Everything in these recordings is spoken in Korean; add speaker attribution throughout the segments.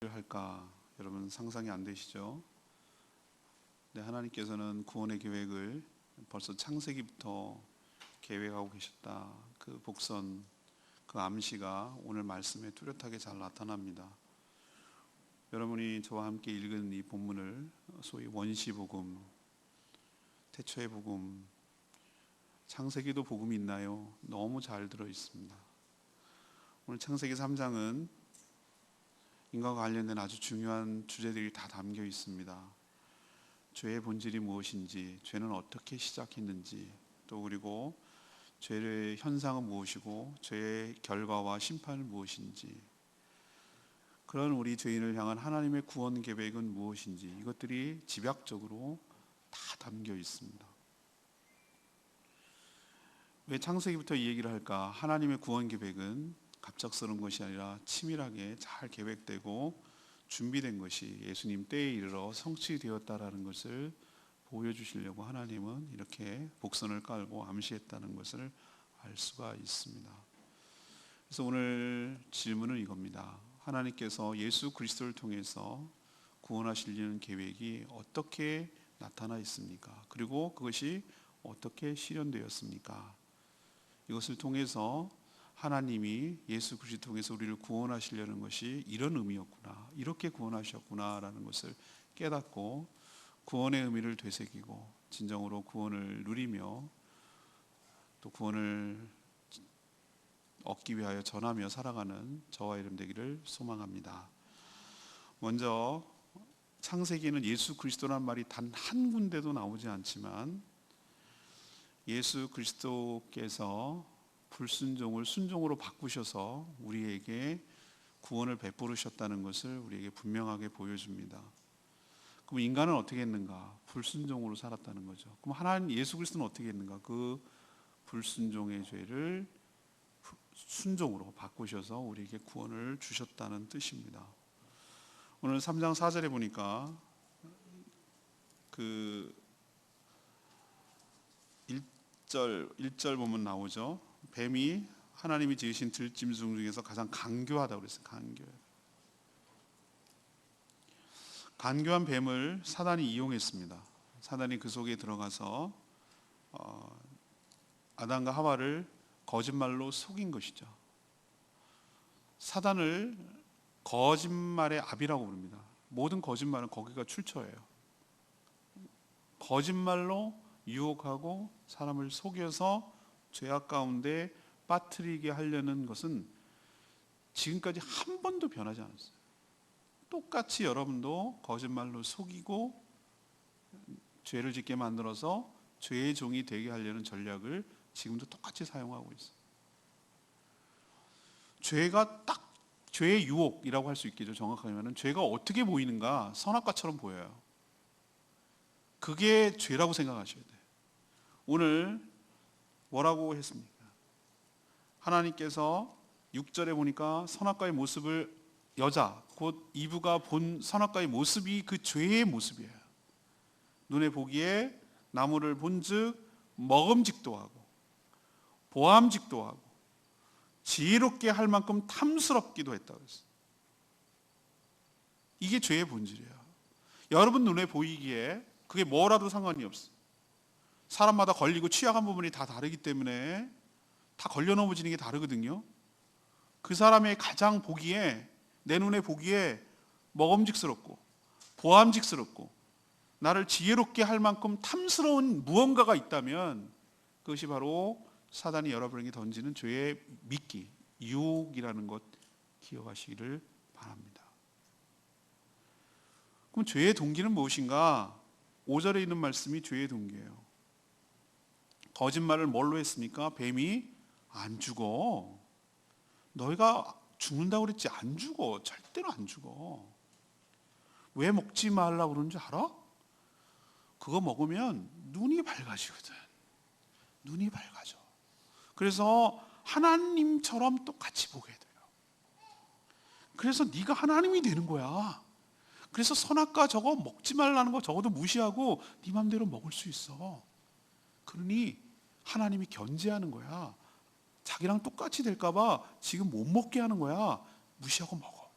Speaker 1: 할까? 여러분 상상이 안 되시죠? 네, 하나님께서는 구원의 계획을 벌써 창세기부터 계획하고 계셨다. 그 복선, 그 암시가 오늘 말씀에 뚜렷하게 잘 나타납니다. 여러분이 저와 함께 읽은 이 본문을 소위 원시복음, 태초의 복음, 창세기도 복음이 있나요? 너무 잘 들어 있습니다. 오늘 창세기 3장은 인간과 관련된 아주 중요한 주제들이 다 담겨 있습니다. 죄의 본질이 무엇인지, 죄는 어떻게 시작했는지, 또 그리고 죄의 현상은 무엇이고 죄의 결과와 심판은 무엇인지, 그런 우리 죄인을 향한 하나님의 구원 계획은 무엇인지, 이것들이 집약적으로 다 담겨 있습니다. 왜 창세기부터 이 얘기를 할까? 하나님의 구원 계획은 갑작스러운 것이 아니라 치밀하게 잘 계획되고 준비된 것이 예수님 때에 이르러 성취되었다라는 것을 보여주시려고 하나님은 이렇게 복선을 깔고 암시했다는 것을 알 수가 있습니다. 그래서 오늘 질문은 이겁니다. 하나님께서 예수 그리스도를 통해서 구원하시려는 계획이 어떻게 나타나 있습니까? 그리고 그것이 어떻게 실현되었습니까? 이것을 통해서 하나님이 예수 그리스도 통해서 우리를 구원하시려는 것이 이런 의미였구나, 이렇게 구원하셨구나라는 것을 깨닫고 구원의 의미를 되새기고 진정으로 구원을 누리며 또 구원을 얻기 위하여 전하며 살아가는 저와 여러분 되기를 소망합니다. 먼저 창세기에는 예수 그리스도란 말이 단 한 군데도 나오지 않지만 예수 그리스도께서 불순종을 순종으로 바꾸셔서 우리에게 구원을 베푸셨다는 것을 우리에게 분명하게 보여줍니다. 그럼 인간은 어떻게 했는가? 불순종으로 살았다는 거죠. 그럼 하나님 예수 그리스도는 어떻게 했는가? 그 불순종의 죄를 순종으로 바꾸셔서 우리에게 구원을 주셨다는 뜻입니다. 오늘 3장 4절에 보니까 그 1절 보면 나오죠. 뱀이 하나님이 지으신 들짐승 중에서 가장 간교하다고 그랬어요. 간교한 뱀을 사단이 이용했습니다. 사단이 그 속에 들어가서 아담과 하와를 거짓말로 속인 것이죠. 사단을 거짓말의 아비라고 부릅니다. 모든 거짓말은 거기가 출처예요. 거짓말로 유혹하고 사람을 속여서 죄악 가운데 빠뜨리게 하려는 것은 지금까지 한 번도 변하지 않았어요. 똑같이 여러분도 거짓말로 속이고 죄를 짓게 만들어서 죄의 종이 되게 하려는 전략을 지금도 똑같이 사용하고 있어요. 죄가 딱 죄의 유혹이라고 할 수 있겠죠. 정확하게 말하면 죄가 어떻게 보이는가? 선악과처럼 보여요. 그게 죄라고 생각하셔야 돼요. 오늘 뭐라고 했습니까? 하나님께서 6절에 보니까 선악과의 모습을 여자, 곧 이브가 본 선악과의 모습이 그 죄의 모습이에요. 눈에 보기에 나무를 본즉 먹음직도 하고 보암직도 하고 지혜롭게 할 만큼 탐스럽기도 했다고 했어요. 이게 죄의 본질이에요. 여러분 눈에 보이기에 그게 뭐라도 상관이 없어요. 사람마다 걸리고 취약한 부분이 다 다르기 때문에 다 걸려 넘어지는 게 다르거든요. 그 사람의 가장 보기에, 내 눈에 보기에 먹음직스럽고 보암직스럽고 나를 지혜롭게 할 만큼 탐스러운 무언가가 있다면 그것이 바로 사단이 여러분에게 던지는 죄의 미끼, 유혹이라는 것 기억하시기를 바랍니다. 그럼 죄의 동기는 무엇인가? 5절에 있는 말씀이 죄의 동기예요. 거짓말을 뭘로 했습니까? 뱀이 안 죽어. 너희가 죽는다고 그랬지 안 죽어. 절대로 안 죽어. 왜 먹지 말라고 그러는 줄 알아? 그거 먹으면 눈이 밝아지거든. 눈이 밝아져. 그래서 하나님처럼 똑같이 보게 돼요. 그래서 네가 하나님이 되는 거야. 그래서 선악과 저거 먹지 말라는 거 적어도 무시하고 네 맘대로 먹을 수 있어. 그러니 하나님이 견제하는 거야. 자기랑 똑같이 될까 봐 지금 못 먹게 하는 거야. 무시하고 먹어.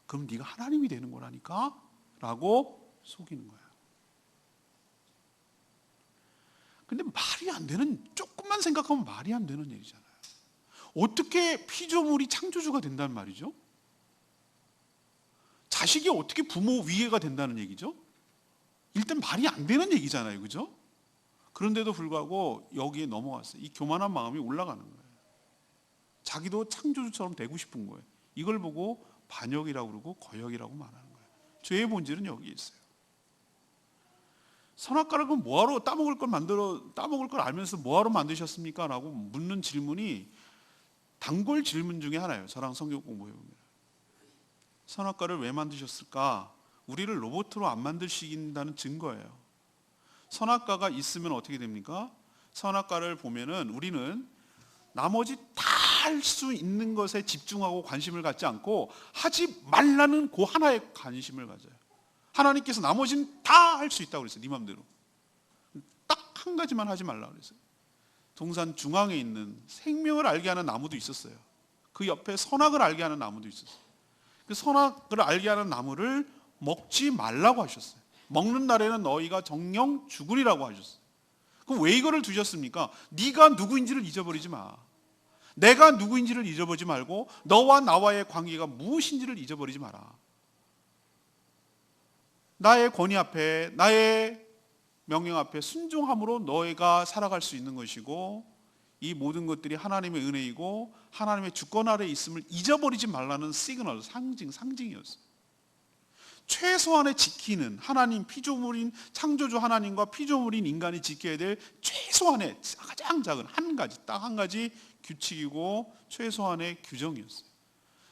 Speaker 1: 그럼 네가 하나님이 되는 거라니까 라고 속이는 거야. 근데 말이 안 되는, 조금만 생각하면 말이 안 되는 일이잖아요. 어떻게 피조물이 창조주가 된단 말이죠? 자식이 어떻게 부모 위에가 된다는 얘기죠? 일단 말이 안 되는 얘기잖아요. 그죠? 그런데도 불구하고 여기에 넘어갔어요. 이 교만한 마음이 올라가는 거예요. 자기도 창조주처럼 되고 싶은 거예요. 이걸 보고 반역이라고 그러고 거역이라고 말하는 거예요. 죄의 본질은 여기에 있어요. 선악과를 그럼 뭐하러 따먹을 걸 알면서 뭐하러 만드셨습니까? 라고 묻는 질문이 단골 질문 중에 하나예요. 저랑 성경 공부해보면. 선악과를 왜 만드셨을까? 우리를 로봇으로 안 만드신다는 증거예요. 선악과가 있으면 어떻게 됩니까? 선악과를 보면은 우리는 나머지 다 할 수 있는 것에 집중하고 관심을 갖지 않고 하지 말라는 그 하나에 관심을 가져요. 하나님께서 나머지는 다 할 수 있다고 그랬어요. 네 맘대로. 딱 한 가지만 하지 말라고 그랬어요. 동산 중앙에 있는 생명을 알게 하는 나무도 있었어요. 그 옆에 선악을 알게 하는 나무도 있었어요. 그 선악을 알게 하는 나무를 먹지 말라고 하셨어요. 먹는 날에는 너희가 정령 죽으리라고 하셨어요. 그럼 왜 이거를 두셨습니까? 네가 누구인지를 잊어버리지 마. 내가 누구인지를 잊어버리지 말고 너와 나와의 관계가 무엇인지를 잊어버리지 마라. 나의 권위 앞에, 나의 명령 앞에 순종함으로 너희가 살아갈 수 있는 것이고, 이 모든 것들이 하나님의 은혜이고 하나님의 주권 아래에 있음을 잊어버리지 말라는 시그널, 상징이었어요. 최소한의 지키는, 하나님 피조물인 창조주 하나님과 피조물인 인간이 지켜야 될 최소한의 가장 작은 한 가지, 딱 한 가지 규칙이고 최소한의 규정이었어요.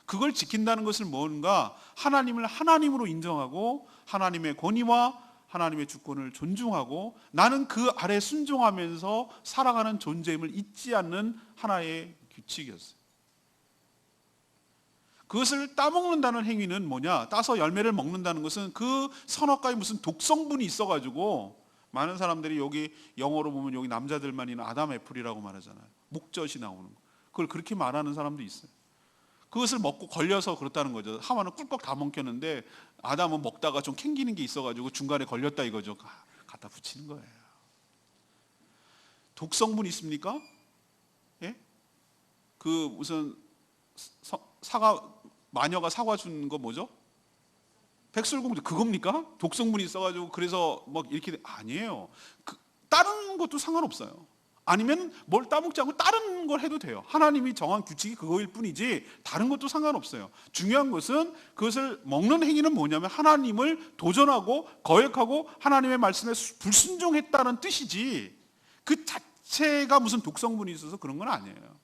Speaker 1: 그걸 지킨다는 것을 뭔가 하나님을 하나님으로 인정하고 하나님의 권위와 하나님의 주권을 존중하고 나는 그 아래 순종하면서 살아가는 존재임을 잊지 않는 하나의 규칙이었어요. 그것을 따먹는다는 행위는 뭐냐? 따서 열매를 먹는다는 것은 그 선악과에 무슨 독성분이 있어가지고, 많은 사람들이 여기 영어로 보면 여기 남자들만 있는 아담 애플이라고 말하잖아요. 목젖이 나오는 거. 그걸 그렇게 말하는 사람도 있어요. 그것을 먹고 걸려서 그렇다는 거죠. 하와는 꿀꺽 다 먹혔는데 아담은 먹다가 좀 캥기는 게 있어가지고 중간에 걸렸다 이거죠. 갖다 붙이는 거예요. 독성분 있습니까? 예? 그 무슨 마녀가 사과 준 거 뭐죠? 백설공주 그겁니까? 독성분이 있어가지고 그래서 막 이렇게 아니에요. 다른 것도 상관없어요. 아니면 뭘 따먹지 않고 다른 걸 해도 돼요. 하나님이 정한 규칙이 그거일 뿐이지 다른 것도 상관없어요. 중요한 것은 그것을 먹는 행위는 뭐냐면 하나님을 도전하고 거역하고 하나님의 말씀에 불순종했다는 뜻이지 그 자체가 무슨 독성분이 있어서 그런 건 아니에요.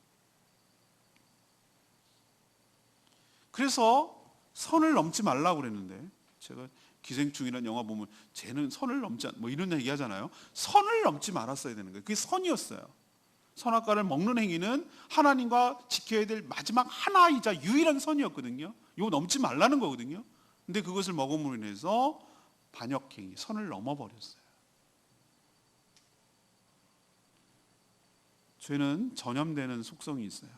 Speaker 1: 그래서 선을 넘지 말라고 그랬는데, 제가 기생충이라는 영화 보면 쟤는 선을 넘지 않, 뭐 이런 얘기 하잖아요. 선을 넘지 말았어야 되는 거예요. 그게 선이었어요. 선악과를 먹는 행위는 하나님과 지켜야 될 마지막 하나이자 유일한 선이었거든요. 이거 넘지 말라는 거거든요. 근데 그것을 먹음으로 인해서 반역행위, 선을 넘어버렸어요. 죄는 전염되는 속성이 있어요.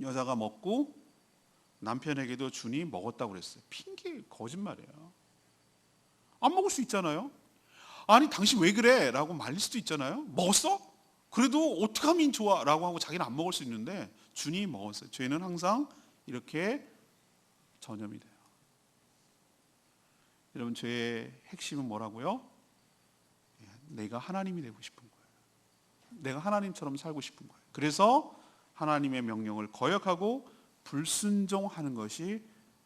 Speaker 1: 여자가 먹고 남편에게도 주니 먹었다고 그랬어요. 핑계, 거짓말이에요. 안 먹을 수 있잖아요. 아니 당신 왜 그래? 라고 말릴 수도 있잖아요. 먹었어? 그래도 어떡하면 좋아? 라고 하고 자기는 안 먹을 수 있는데 주니 먹었어요. 죄는 항상 이렇게 전염이 돼요. 여러분, 죄의 핵심은 뭐라고요? 내가 하나님이 되고 싶은 거예요. 내가 하나님처럼 살고 싶은 거예요. 그래서 하나님의 명령을 거역하고 불순종하는 것이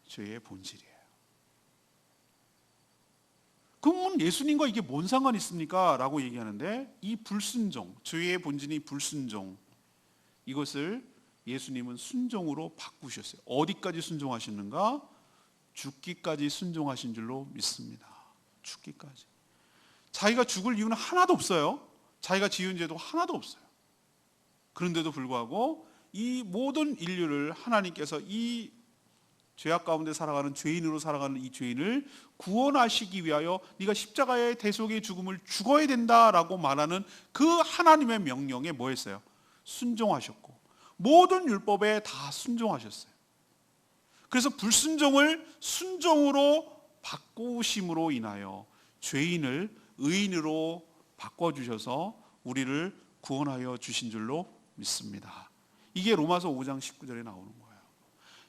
Speaker 1: 죄의 본질이에요. 그러면 예수님과 이게 뭔 상관이 있습니까? 라고 얘기하는데, 이 불순종, 죄의 본질이 불순종, 이것을 예수님은 순종으로 바꾸셨어요. 어디까지 순종하시는가? 죽기까지 순종하신 줄로 믿습니다. 죽기까지. 자기가 죽을 이유는 하나도 없어요. 자기가 지은 죄도 하나도 없어요. 그런데도 불구하고 이 모든 인류를 하나님께서 이 죄악 가운데 살아가는 죄인으로 살아가는 이 죄인을 구원하시기 위하여 네가 십자가의 대속의 죽음을 죽어야 된다라고 말하는 그 하나님의 명령에 뭐 했어요? 순종하셨고 모든 율법에 다 순종하셨어요. 그래서 불순종을 순종으로 바꾸심으로 인하여 죄인을 의인으로 바꿔주셔서 우리를 구원하여 주신 줄로 믿습니다. 이게 로마서 5장 19절에 나오는 거예요.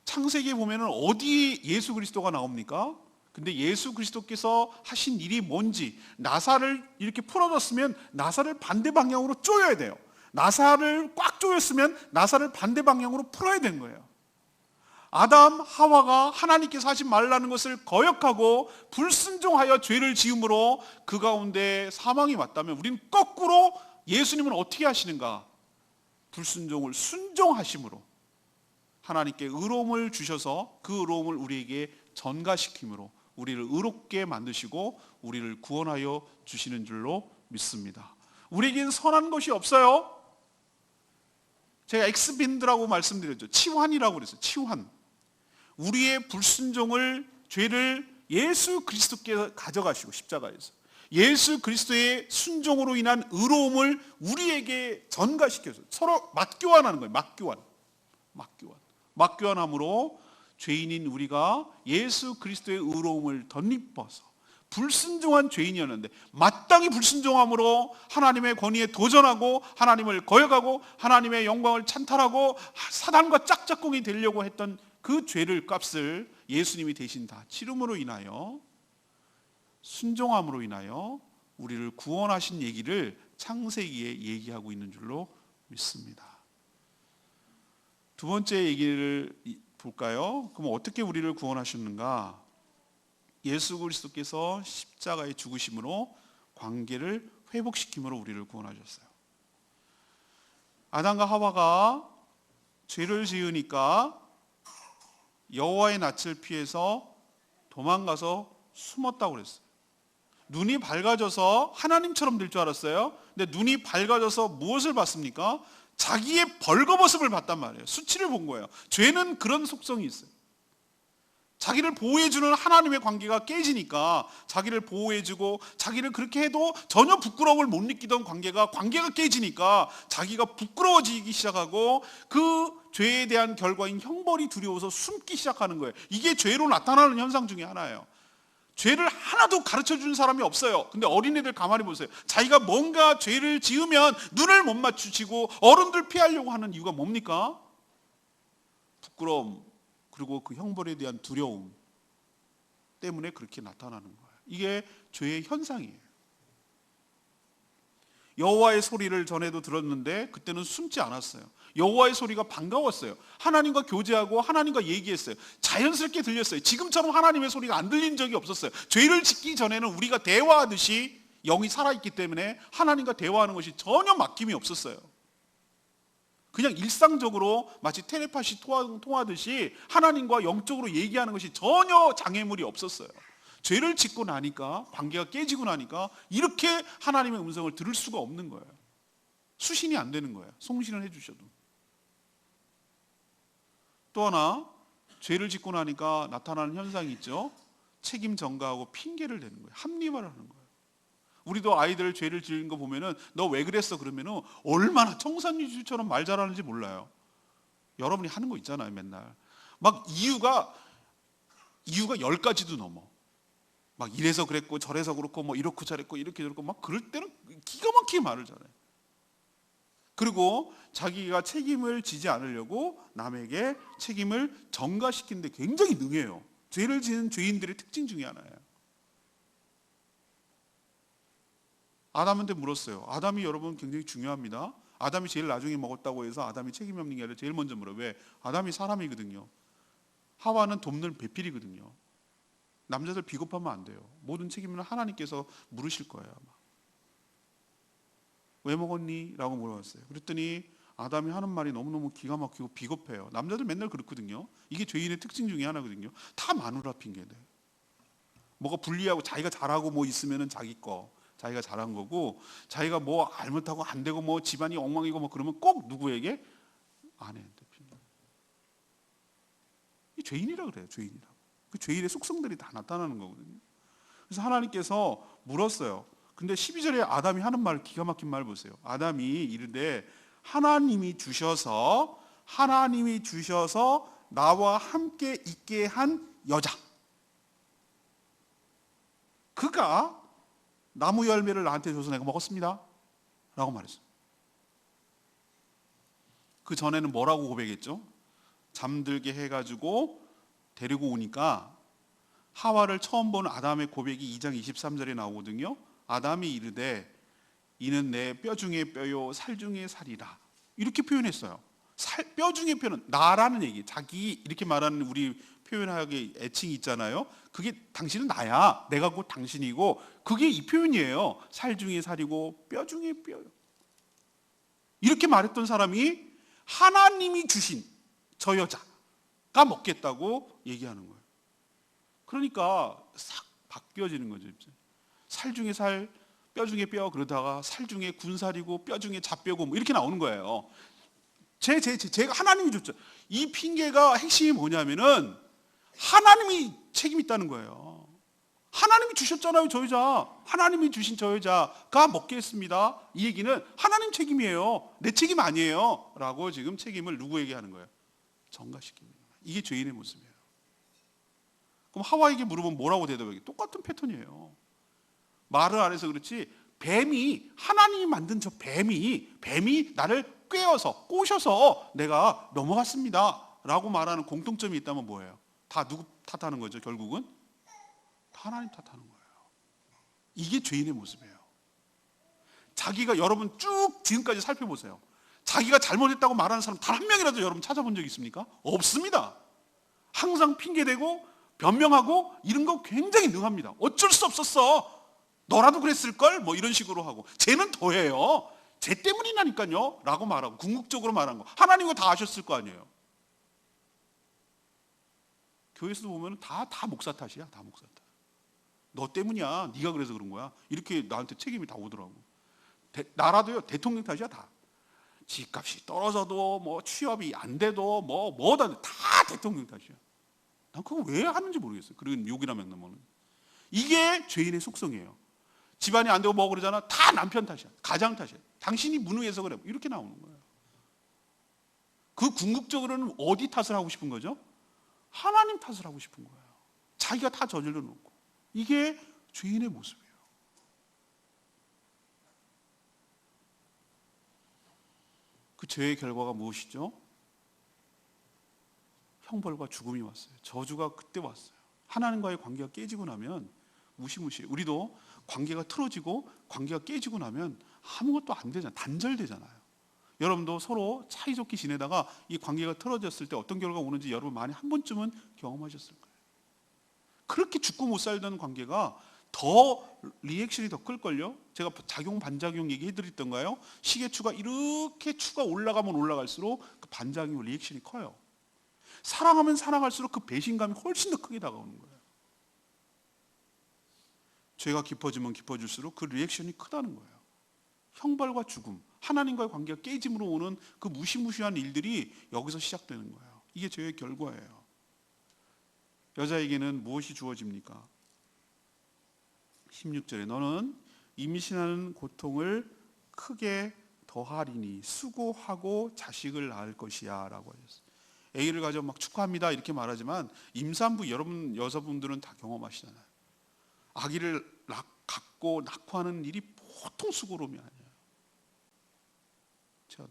Speaker 1: 창세기에 보면은 어디 예수 그리스도가 나옵니까? 근데 예수 그리스도께서 하신 일이 뭔지, 나사를 이렇게 풀어줬으면 나사를 반대 방향으로 조여야 돼요. 나사를 꽉 조였으면 나사를 반대 방향으로 풀어야 되는 거예요. 아담, 하와가 하나님께서 하지 말라는 것을 거역하고 불순종하여 죄를 지음으로 그 가운데 사망이 왔다면, 우리는 거꾸로 예수님은 어떻게 하시는가? 불순종을 순종하심으로 하나님께 의로움을 주셔서 그 의로움을 우리에게 전가시킴으로 우리를 의롭게 만드시고 우리를 구원하여 주시는 줄로 믿습니다. 우리에겐 선한 것이 없어요. 제가 엑스빈드라고 말씀드렸죠. 치환이라고 그랬어요. 치환. 우리의 불순종을, 죄를 예수 그리스도께서 가져가시고 십자가에서 예수 그리스도의 순종으로 인한 의로움을 우리에게 전가시켜서 서로 맞교환하는 거예요. 맞교환함으로 죄인인 우리가 예수 그리스도의 의로움을 덧입어서, 불순종한 죄인이었는데 마땅히 불순종함으로 하나님의 권위에 도전하고 하나님을 거역하고 하나님의 영광을 찬탈하고 사단과 짝짝꿍이 되려고 했던 그 죄를 값을 예수님이 대신 다 치름으로 인하여, 순종함으로 인하여 우리를 구원하신 얘기를 창세기에 얘기하고 있는 줄로 믿습니다. 두 번째 얘기를 볼까요? 그럼 어떻게 우리를 구원하셨는가? 예수 그리스도께서 십자가의 죽으심으로 관계를 회복시킴으로 우리를 구원하셨어요. 아담과 하와가 죄를 지으니까 여호와의 낯을 피해서 도망가서 숨었다고 그랬어요. 눈이 밝아져서 하나님처럼 될 줄 알았어요. 근데 눈이 밝아져서 무엇을 봤습니까? 자기의 벌거벗음을 봤단 말이에요. 수치를 본 거예요. 죄는 그런 속성이 있어요. 자기를 보호해주는 하나님의 관계가 깨지니까, 자기를 보호해주고 자기를 그렇게 해도 전혀 부끄러움을 못 느끼던 관계가 깨지니까 자기가 부끄러워지기 시작하고 그 죄에 대한 결과인 형벌이 두려워서 숨기 시작하는 거예요. 이게 죄로 나타나는 현상 중에 하나예요. 죄를 하나도 가르쳐주는 사람이 없어요. 근데 어린애들 가만히 보세요. 자기가 뭔가 죄를 지으면 눈을 못 맞추시고 어른들 피하려고 하는 이유가 뭡니까? 부끄러움, 그리고 그 형벌에 대한 두려움 때문에 그렇게 나타나는 거예요. 이게 죄의 현상이에요. 여호와의 소리를 전에도 들었는데 그때는 숨지 않았어요. 여호와의 소리가 반가웠어요. 하나님과 교제하고 하나님과 얘기했어요. 자연스럽게 들렸어요. 지금처럼 하나님의 소리가 안 들린 적이 없었어요. 죄를 짓기 전에는 우리가 대화하듯이 영이 살아있기 때문에 하나님과 대화하는 것이 전혀 막힘이 없었어요. 그냥 일상적으로 마치 텔레파시 통하듯이 하나님과 영적으로 얘기하는 것이 전혀 장애물이 없었어요. 죄를 짓고 나니까, 관계가 깨지고 나니까 이렇게 하나님의 음성을 들을 수가 없는 거예요. 수신이 안 되는 거예요. 송신을 해주셔도. 또 하나, 죄를 짓고 나니까 나타나는 현상이 있죠. 책임 전가하고 핑계를 대는 거예요. 합리화를 하는 거예요. 우리도 아이들 죄를 지은 거 보면은 너 왜 그랬어? 그러면은 얼마나 청산유주처럼 말 잘하는지 몰라요. 여러분이 하는 거 있잖아요. 맨날 막 이유가 10가지도 넘어. 막 이래서 그랬고 저래서 그렇고 뭐 이렇고 저랬고 이렇게 저랬고 막 그럴 때는 기가 막히게 말을 잘해. 그리고 자기가 책임을 지지 않으려고 남에게 책임을 전가시키는데 굉장히 능해요. 죄를 지은 죄인들의 특징 중에 하나예요. 아담한테 물었어요. 아담이 여러분 굉장히 중요합니다. 아담이 제일 나중에 먹었다고 해서 아담이 책임이 없는 게 아니라 제일 먼저 물어요. 왜? 아담이 사람이거든요. 하와는 돕는 배필이거든요. 남자들 비겁하면 안 돼요. 모든 책임은 하나님께서 물으실 거예요. 아마. 왜 먹었니? 라고 물어봤어요. 그랬더니 아담이 하는 말이 너무너무 기가 막히고 비겁해요. 남자들 맨날 그렇거든요. 이게 죄인의 특징 중에 하나거든요. 다 마누라 핑계대. 뭐가 불리하고 자기가 잘하고 뭐 있으면은 자기 거, 자기가 잘한 거고, 자기가 뭐 잘못하고 안 되고 뭐 집안이 엉망이고 뭐 그러면 꼭 누구에게? 아내한테 핑계. 이 죄인이라 그래요. 죄인이라고. 그 죄인의 속성들이 다 나타나는 거거든요. 그래서 하나님께서 물었어요. 근데 12절에 아담이 하는 말, 기가 막힌 말 보세요. 아담이 이르되 하나님이 주셔서 나와 함께 있게 한 여자, 그가 나무 열매를 나한테 줘서 내가 먹었습니다 라고 말했어요. 그 전에는 뭐라고 고백했죠? 잠들게 해가지고 데리고 오니까 하와를 처음 보는 아담의 고백이 2장 23절에 나오거든요. 아담이 이르되 이는 내 뼈 중에 뼈요 살 중에 살이라, 이렇게 표현했어요. 뼈 중에 뼈는 나라는 얘기, 자기 이렇게 말하는 우리 표현하기 애칭이 있잖아요. 그게 당신은 나야, 내가 곧 당신이고, 그게 이 표현이에요. 살 중에 살이고 뼈 중에 뼈요. 이렇게 말했던 사람이 하나님이 주신 저 여자가 먹겠다고 얘기하는 거예요. 그러니까 싹 바뀌어지는 거죠. 살 중에 살, 뼈 중에 뼈, 그러다가 살 중에 군살이고 뼈 중에 잡뼈고 뭐 이렇게 나오는 거예요. 제가 하나님이 줬죠. 이 핑계가 핵심이 뭐냐면은 하나님이 책임 있다는 거예요. 하나님이 주셨잖아요, 저 여자. 하나님이 주신 저 여자가 먹게 했습니다. 이 얘기는 하나님 책임이에요. 내 책임 아니에요. 라고 지금 책임을 누구에게 하는 거예요? 전가시킵니다. 이게 죄인의 모습이에요. 그럼 하와에게 물어보면 뭐라고 대답하게? 똑같은 패턴이에요. 말을 안 해서 그렇지, 뱀이, 하나님이 만든 저 뱀이 나를 꿰어서 꼬셔서 내가 넘어갔습니다 라고 말하는 공통점이 있다면 뭐예요? 다 누구 탓하는 거죠? 결국은 다 하나님 탓하는 거예요. 이게 죄인의 모습이에요. 자기가, 여러분 쭉 지금까지 살펴보세요. 자기가 잘못했다고 말하는 사람 단 한 명이라도 여러분 찾아본 적 있습니까? 없습니다. 항상 핑계대고 변명하고 이런 거 굉장히 능합니다. 어쩔 수 없었어, 너라도 그랬을걸, 뭐 이런 식으로 하고, 쟤는 더해요, 쟤 때문이라니까요 라고 말하고, 궁극적으로 말한 거 하나님은 다 아셨을 거 아니에요. 교회에서도 보면 다 목사 탓이야. 다 목사 탓. 너 때문이야, 네가 그래서 그런 거야, 이렇게 나한테 책임이 다 오더라고. 나라도요, 대통령 탓이야. 다 집값이 떨어져도 뭐 취업이 안 돼도 뭐다 대통령 탓이야. 난 그거 왜 하는지 모르겠어요. 그런 욕이나 맥나면은. 이게 죄인의 속성이에요. 집안이 안 되고 뭐 그러잖아, 다 남편 탓이야, 가장 탓이야, 당신이 무능해서 그래, 이렇게 나오는 거예요. 그 궁극적으로는 어디 탓을 하고 싶은 거죠? 하나님 탓을 하고 싶은 거예요. 자기가 다 저질러 놓고. 이게 죄인의 모습이에요. 그 죄의 결과가 무엇이죠? 형벌과 죽음이 왔어요. 저주가 그때 왔어요. 하나님과의 관계가 깨지고 나면 무시무시해. 우리도 관계가 틀어지고 관계가 깨지고 나면 아무것도 안 되잖아요. 단절되잖아요. 여러분도 서로 사이좋게 지내다가 이 관계가 틀어졌을 때 어떤 결과가 오는지 여러분 많이 한 번쯤은 경험하셨을 거예요. 그렇게 죽고 못 살던 관계가 더 리액션이 더 클걸요. 제가 작용 반작용 얘기해드렸던가요? 시계추가 이렇게 추가 올라가면 올라갈수록 그 반작용 리액션이 커요. 사랑하면 사랑할수록 그 배신감이 훨씬 더 크게 다가오는 거예요. 죄가 깊어지면 깊어질수록 그 리액션이 크다는 거예요. 형벌과 죽음, 하나님과의 관계가 깨짐으로 오는 그 무시무시한 일들이 여기서 시작되는 거예요. 이게 죄의 결과예요. 여자에게는 무엇이 주어집니까? 16절에 너는 임신하는 고통을 크게 더하리니 수고하고 자식을 낳을 것이야 라고 하셨어요. 아기를 가져 막 축하합니다 이렇게 말하지만 임산부 여러분 여자분들은 다 경험하시잖아요. 아기를 갖고 낳고 하는 일이 보통 수고로움이 아니에요.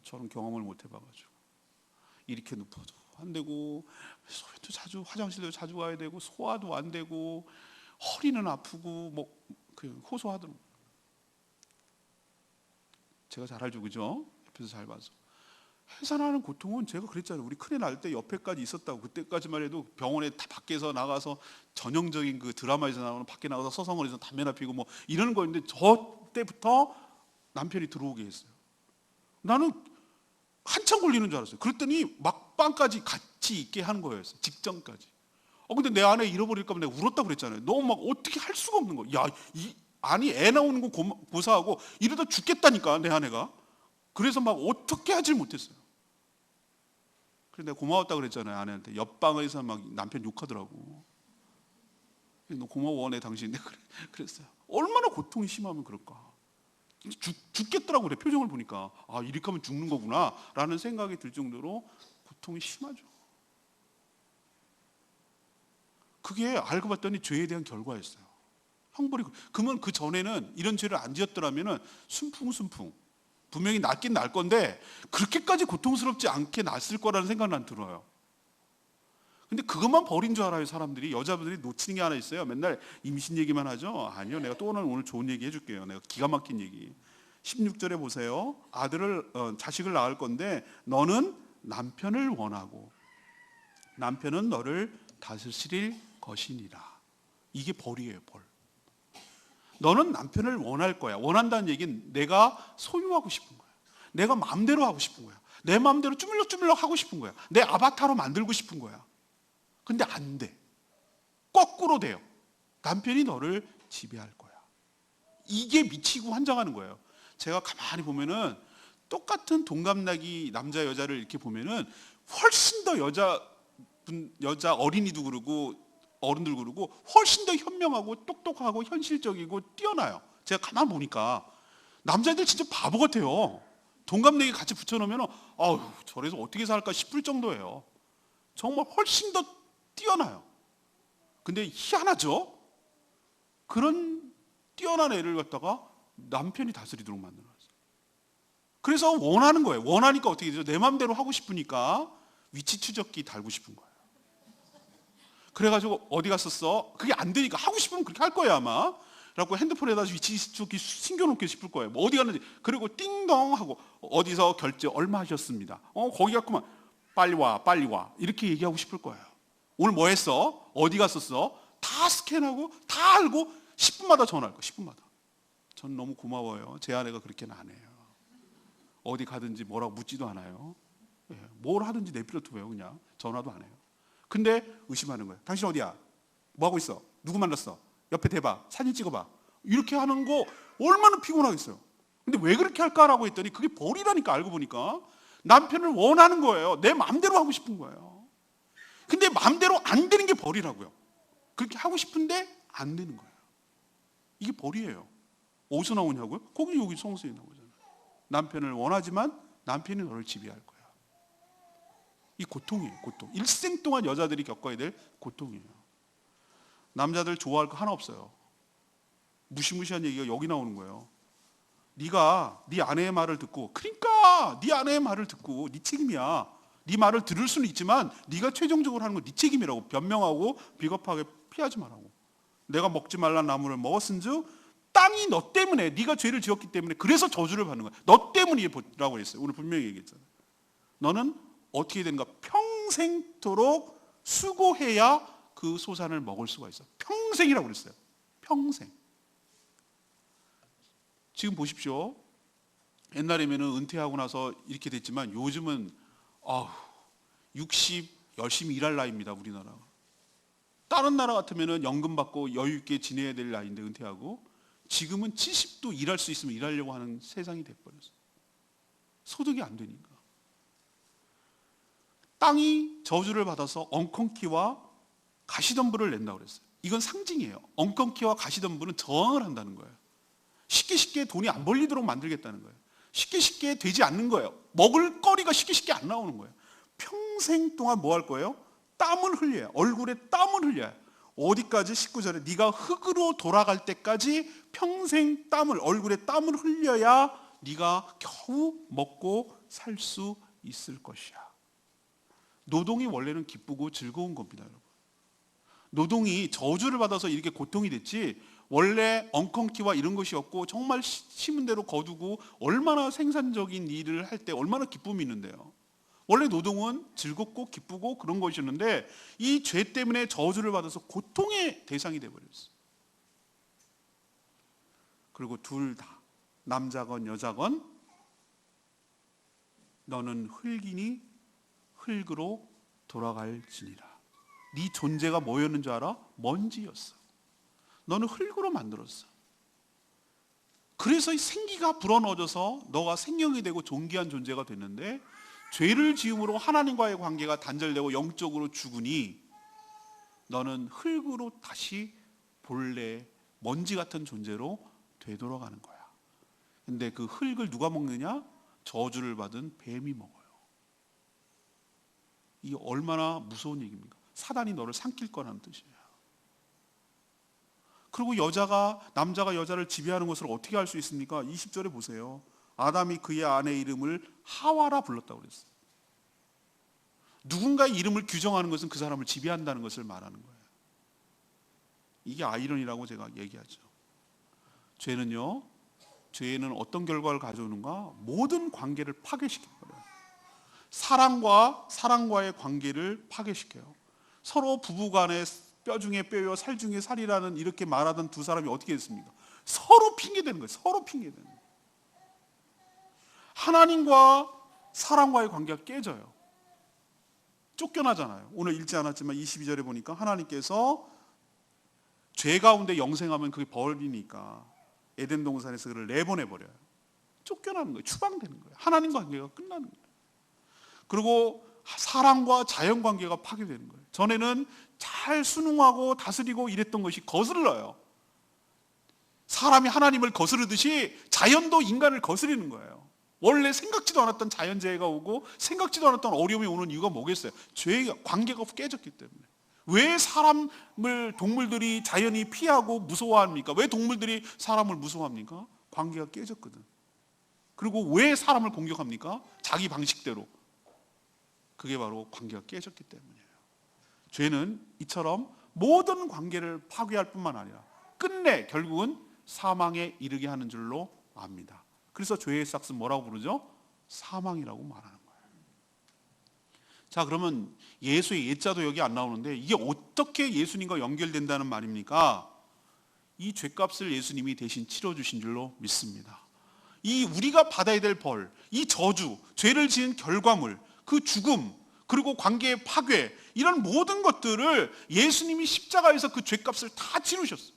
Speaker 1: 저는 경험을 못 해봐가지고 이렇게 눕혀도 안 되고 소변도 자주 화장실도 자주 가야 되고 소화도 안 되고 허리는 아프고 뭐 그 호소하더라고요. 제가 잘 알죠, 그죠? 옆에서 잘 봐서 해산하는 고통은 제가 그랬잖아요. 우리 큰애 낳을 때 옆에까지 있었다고. 그때까지만 해도 병원에 다 밖에서 나가서 전형적인 그 드라마에서 나오는 밖에 나가서 서성거리서 담배나 피고 뭐 이러는 거였는데 저 때부터 남편이 들어오게 했어요. 나는 한참 걸리는 줄 알았어요. 그랬더니 막방까지 같이 있게 하는 거였어요. 직전까지. 근데 내 아내 잃어버릴까 봐 내가 울었다고 그랬잖아요. 너무 막 어떻게 할 수가 없는 거야. 아니 애 나오는 거 고사하고 이러다 죽겠다니까 내 아내가. 그래서 막 어떻게 하질 못했어요. 그래서 내가 고마웠다고 그랬잖아요. 아내한테. 옆방에서 막 남편 욕하더라고. 너 고마워 내 당신. 그랬어요. 얼마나 고통이 심하면 그럴까. 죽겠더라고 그래. 표정을 보니까 이렇게 하면 죽는 거구나 라는 생각이 들 정도로 고통이 심하죠. 그게 알고 봤더니 죄에 대한 결과였어요. 형벌이. 그러면 그 전에는 이런 죄를 안 지었더라면은 순풍순풍 분명히 낫긴 날 건데 그렇게까지 고통스럽지 않게 났을 거라는 생각은 난 들어요. 근데 그것만 버린 줄 알아요. 사람들이. 여자분들이 놓치는 게 하나 있어요. 맨날 임신 얘기만 하죠. 아니요, 내가 또 오늘 좋은 얘기 해줄게요. 내가 기가 막힌 얘기. 16절에 보세요. 자식을 낳을 건데 너는 남편을 원하고 남편은 너를 다스릴 것이니라. 이게 벌이에요. 벌. 너는 남편을 원할 거야. 원한다는 얘기는 내가 소유하고 싶은 거야. 내가 마음대로 하고 싶은 거야. 내 마음대로 쭈물럭쭈물럭 하고 싶은 거야. 내 아바타로 만들고 싶은 거야. 근데 안 돼. 거꾸로 돼요. 남편이 너를 지배할 거야. 이게 미치고 환장하는 거예요. 제가 가만히 보면은 똑같은 동갑나기 남자 여자를 이렇게 보면은 훨씬 더 여자 어린이도 그러고 어른들 그러고 훨씬 더 현명하고 똑똑하고 현실적이고 뛰어나요. 제가 가만 보니까 남자들 진짜 바보 같아요. 동갑내기 같이 붙여놓으면 아우 저래서 어떻게 살까 싶을 정도예요. 정말 훨씬 더 뛰어나요. 근데 희한하죠? 그런 뛰어난 애를 갖다가 남편이 다스리도록 만들어놨어요. 그래서 원하는 거예요. 원하니까 어떻게 되죠? 내 마음대로 하고 싶으니까 위치 추적기 달고 싶은 거예요. 그래가지고 어디 갔었어? 그게 안 되니까 하고 싶으면 그렇게 할 거예요 아마. 그래갖고 핸드폰에다 위치 추적기 숨겨놓게 싶을 거예요. 뭐 어디 갔는지. 그리고 띵동 하고 어디서 결제 얼마 하셨습니다. 거기 갔구만. 빨리 와 빨리 와 이렇게 얘기하고 싶을 거예요. 오늘 뭐 했어? 어디 갔었어? 다 스캔하고 다 알고 10분마다 전화할 거예요. 10분마다. 전 너무 고마워요. 제 아내가 그렇게는 안 해요. 어디 가든지 뭐라고 묻지도 않아요. 뭘 하든지 내버려둬요. 그냥 전화도 안 해요. 근데 의심하는 거예요. 당신 어디야? 뭐 하고 있어? 누구 만났어? 옆에 대봐. 사진 찍어봐. 이렇게 하는 거 얼마나 피곤하겠어요. 근데 왜 그렇게 할까라고 했더니 그게 벌이라니까. 알고 보니까 남편을 원하는 거예요. 내 마음대로 하고 싶은 거예요. 근데 마음대로 안 되는 게 벌이라고요. 그렇게 하고 싶은데 안 되는 거예요. 이게 벌이에요. 어디서 나오냐고요? 거기 여기 성서에 나오잖아요. 남편을 원하지만 남편이 너를 지배할 거야. 이 고통이에요. 고통. 일생 동안 여자들이 겪어야 될 고통이에요. 남자들 좋아할 거 하나 없어요. 무시무시한 얘기가 여기 나오는 거예요. 네가 네 아내의 말을 듣고, 그러니까 네 아내의 말을 듣고 네 책임이야. 네 말을 들을 수는 있지만 네가 최종적으로 하는 건 네 책임이라고 변명하고 비겁하게 피하지 말라고. 내가 먹지 말란 나무를 먹었은즉 땅이 너 때문에, 네가 죄를 지었기 때문에 그래서 저주를 받는 거야. 너 때문이라고 했어요. 오늘 분명히 얘기했잖아요. 너는 어떻게 되는가? 평생토록 수고해야 그 소산을 먹을 수가 있어. 평생이라고 그랬어요. 평생. 지금 보십시오. 옛날에는 은퇴하고 나서 이렇게 됐지만 요즘은 60 열심히 일할 나이입니다. 우리나라. 다른 나라 같으면 연금 받고 여유 있게 지내야 될 나이인데 은퇴하고, 지금은 70도 일할 수 있으면 일하려고 하는 세상이 돼버렸어요. 소득이 안 되니까. 땅이 저주를 받아서 엉겅퀴와 가시덤불을 낸다고 그랬어요. 이건 상징이에요. 엉겅퀴와 가시덤불은 저항을 한다는 거예요. 쉽게 돈이 안 벌리도록 만들겠다는 거예요. 쉽게 되지 않는 거예요. 먹을 거리가 쉽게 안 나오는 거예요. 평생 동안 뭐 할 거예요? 땀을 흘려요. 얼굴에 땀을 흘려요. 어디까지? 19절에 네가 흙으로 돌아갈 때까지 평생 얼굴에 땀을 흘려야 네가 겨우 먹고 살 수 있을 것이야. 노동이 원래는 기쁘고 즐거운 겁니다, 여러분. 노동이 저주를 받아서 이렇게 고통이 됐지 원래 엉겅퀴와 이런 것이 없고 정말 심은 대로 거두고 얼마나 생산적인 일을 할 때 얼마나 기쁨이 있는데요. 원래 노동은 즐겁고 기쁘고 그런 것이었는데 이 죄 때문에 저주를 받아서 고통의 대상이 되어버렸어요. 그리고 둘 다 남자건 여자건 너는 흙이니 흙으로 돌아갈지니라. 네 존재가 뭐였는 줄 알아? 먼지였어. 너는 흙으로 만들었어. 그래서 생기가 불어넣어져서 너가 생명이 되고 존귀한 존재가 됐는데 죄를 지음으로 하나님과의 관계가 단절되고 영적으로 죽으니 너는 흙으로 다시 본래 먼지 같은 존재로 되돌아가는 거야. 근데 그 흙을 누가 먹느냐? 저주를 받은 뱀이 먹어요. 이게 얼마나 무서운 얘기입니까? 사단이 너를 삼킬 거라는 뜻이에요. 그리고 남자가 여자를 지배하는 것을 어떻게 알 수 있습니까? 20절에 보세요. 아담이 그의 아내의 이름을 하와라 불렀다고 그랬어요. 누군가의 이름을 규정하는 것은 그 사람을 지배한다는 것을 말하는 거예요. 이게 아이러니라고 제가 얘기하죠. 죄는 어떤 결과를 가져오는가? 모든 관계를 파괴시켜버려요. 사랑과의 관계를 파괴시켜요. 서로 부부간에 뼈 중에 뼈요 살 중에 살이라는 이렇게 말하던 두 사람이 어떻게 됐습니까? 서로 핑계대는 거예요. 서로 핑계대는 거예요. 하나님과 사랑과의 관계가 깨져요. 쫓겨나잖아요. 오늘 읽지 않았지만 22절에 보니까 하나님께서 죄 가운데 영생하면 그게 벌이니까 에덴 동산에서 그를 내보내버려요. 쫓겨나는 거예요. 추방되는 거예요. 하나님과 관계가 끝나는 거예요. 그리고 사랑과 자연 관계가 파괴되는 거예요. 전에는 잘 순응하고 다스리고 이랬던 것이 거슬러요. 사람이 하나님을 거스르듯이 자연도 인간을 거스리는 거예요. 원래 생각지도 않았던 자연재해가 오고 생각지도 않았던 어려움이 오는 이유가 뭐겠어요? 죄의 관계가 깨졌기 때문에. 왜 동물들이 자연이 피하고 무서워합니까? 왜 동물들이 사람을 무서워합니까? 관계가 깨졌거든. 그리고 왜 사람을 공격합니까? 자기 방식대로. 그게 바로 관계가 깨졌기 때문이에요. 죄는 이처럼 모든 관계를 파괴할 뿐만 아니라 끝내 결국은 사망에 이르게 하는 줄로 압니다. 그래서 죄의 삭은 뭐라고 부르죠? 사망이라고 말하는 거예요. 자, 그러면 예수의 예자도 여기 안 나오는데 이게 어떻게 예수님과 연결된다는 말입니까? 이 죄값을 예수님이 대신 치러주신 줄로 믿습니다. 이 우리가 받아야 될 벌, 이 저주, 죄를 지은 결과물, 그 죽음, 그리고 관계의 파괴, 이런 모든 것들을 예수님이 십자가에서 그 죄값을 다 치르셨어요.